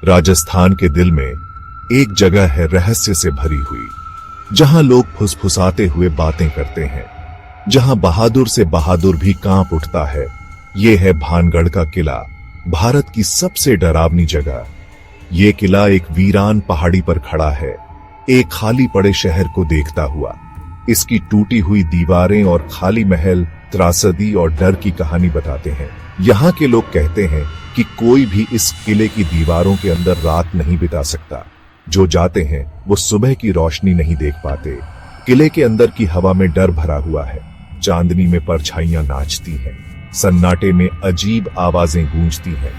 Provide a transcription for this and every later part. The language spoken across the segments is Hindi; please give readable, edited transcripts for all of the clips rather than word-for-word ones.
राजस्थान के दिल में एक जगह है रहस्य से भरी हुई, जहां लोग फुसफुसाते हुए बातें करते हैं, जहां बहादुर से बहादुर भी कांप उठता है। ये है भानगढ़ का किला, भारत की सबसे डरावनी जगह। ये किला एक वीरान पहाड़ी पर खड़ा है, एक खाली पड़े शहर को देखता हुआ। इसकी टूटी हुई दीवारें और खाली महल त्रासदी और डर की कहानी बताते हैं। यहाँ के लोग कहते हैं कि कोई भी इस किले की दीवारों के अंदर रात नहीं बिता सकता। जो जाते हैं वो सुबह की रोशनी नहीं देख पाते। किले के अंदर की हवा में डर भरा हुआ है। चांदनी में परछाइयां नाचती हैं, सन्नाटे में अजीब आवाजें गूंजती हैं।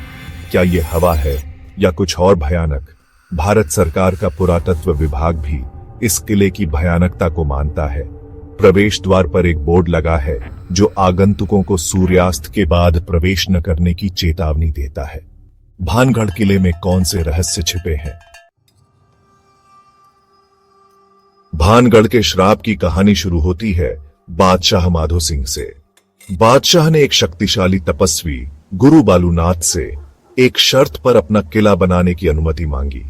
क्या ये हवा है या कुछ और भयानक? भारत सरकार का पुरातत्व विभाग भी इस किले की भयानकता को मानता है। प्रवेश द्वार पर एक बोर्ड लगा है जो आगंतुकों को सूर्यास्त के बाद प्रवेश न करने की चेतावनी देता है। भानगढ़ किले में कौन से रहस्य छिपे हैं? भानगढ़ के श्राप की कहानी शुरू होती है बादशाह माधो सिंह से। बादशाह ने एक शक्तिशाली तपस्वी गुरु बालूनाथ से एक शर्त पर अपना किला बनाने की अनुमति मांगी।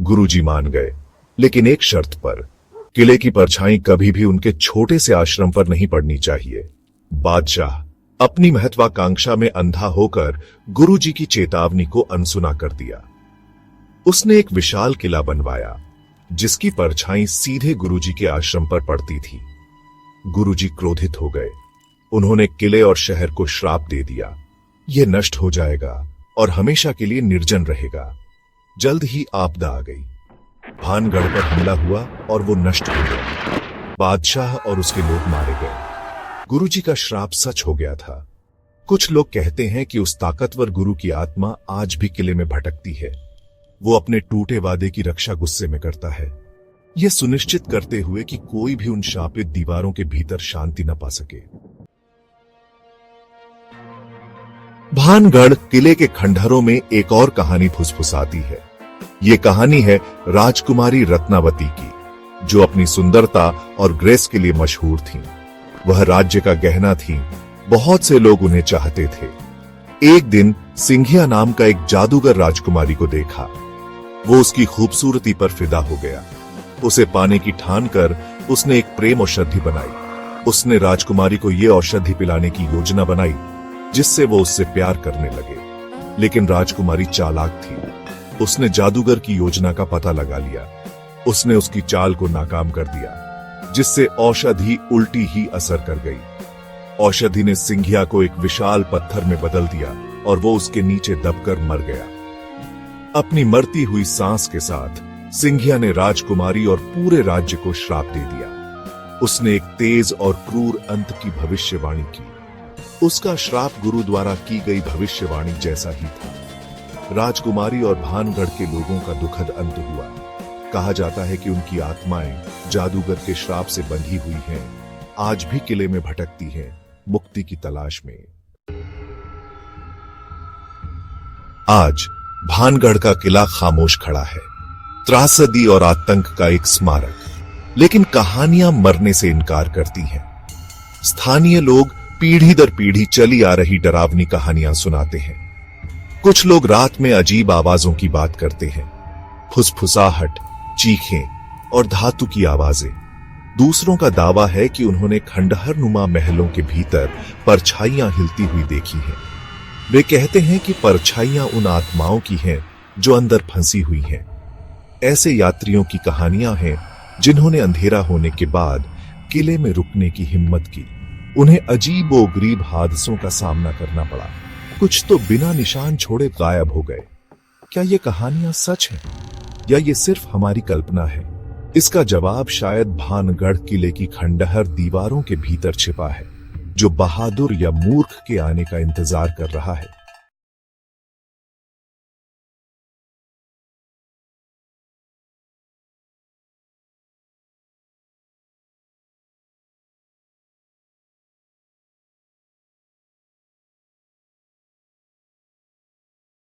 गुरुजी मान गए, लेकिन एक शर्त पर, किले की परछाई कभी भी उनके छोटे से आश्रम पर नहीं पड़नी चाहिए। बादशाह अपनी महत्वाकांक्षा में अंधा होकर गुरुजी की चेतावनी को अनसुना कर दिया। उसने एक विशाल किला बनवाया जिसकी परछाई सीधे गुरुजी के आश्रम पर पड़ती थी। गुरुजी क्रोधित हो गए। उन्होंने किले और शहर को श्राप दे दिया, यह नष्ट हो जाएगा और हमेशा के लिए निर्जन रहेगा। जल्द ही आपदा आ गई। भानगढ़ पर हमला हुआ और वो नष्ट हो गया। बादशाह और उसके लोग मारे गए। गुरुजी का श्राप सच हो गया था। कुछ लोग कहते हैं कि उस ताकतवर गुरु की आत्मा आज भी किले में भटकती है। वो अपने टूटे वादे की रक्षा गुस्से में करता है, यह सुनिश्चित करते हुए कि कोई भी उन शापित दीवारों के भीतर शांति न पा सके। भानगढ़ किले के खंडहरों में एक और कहानी फुसफुसाती है। ये कहानी है राजकुमारी रत्नावती की, जो अपनी सुंदरता और ग्रेस के लिए मशहूर थीं। वह राज्य का गहना थीं, बहुत से लोग उन्हें चाहते थे। एक दिन सिंघिया नाम का एक जादूगर राजकुमारी को देखा। वो उसकी खूबसूरती पर फिदा हो गया। उसे पाने की ठान कर उसने एक प्रेम औषधि बनाई। उसने राजकुमारी को यह औषधि पिलाने की योजना बनाई जिससे वो उससे प्यार करने लगे। लेकिन राजकुमारी चालाक थी। उसने जादूगर की योजना का पता लगा लिया। उसने उसकी चाल को नाकाम कर दिया, जिससे औषधि उल्टी ही असर कर गई। औषधि ने सिंघिया को एक विशाल पत्थर में बदल दिया और वो उसके नीचे दबकर मर गया। अपनी मरती हुई सांस के साथ सिंघिया ने राजकुमारी और पूरे राज्य को श्राप दे दिया। उसने एक तेज और क्रूर अंत की भविष्यवाणी की। उसका श्राप गुरु द्वारा की गई भविष्यवाणी जैसा ही था। राजकुमारी और भानगढ़ के लोगों का दुखद अंत हुआ। कहा जाता है कि उनकी आत्माएं जादूगर के श्राप से बंधी हुई हैं, आज भी किले में भटकती हैं, मुक्ति की तलाश में। आज भानगढ़ का किला खामोश खड़ा है, त्रासदी और आतंक का एक स्मारक। लेकिन कहानियां मरने से इनकार करती हैं। स्थानीय लोग पीढ़ी दर पीढ़ी चली आ रही डरावनी कहानियां सुनाते हैं। कुछ लोग रात में अजीब आवाजों की बात करते हैं, फुसफुसाहट, चीखें और धातु की आवाजें। दूसरों का दावा है कि उन्होंने खंडहर नुमा महलों के भीतर परछाइयां हिलती हुई देखी हैं। वे कहते हैं कि परछाइयां उन आत्माओं की हैं जो अंदर फंसी हुई हैं। ऐसे यात्रियों की कहानियां हैं जिन्होंने अंधेरा होने के बाद किले में रुकने की हिम्मत की। उन्हें अजीबोगरीब हादसों का सामना करना पड़ा। कुछ तो बिना निशान छोड़े गायब हो गए। क्या ये कहानियां सच हैं या ये सिर्फ हमारी कल्पना है? इसका जवाब शायद भानगढ़ किले की खंडहर दीवारों के भीतर छिपा है, जो बहादुर या मूर्ख के आने का इंतजार कर रहा है।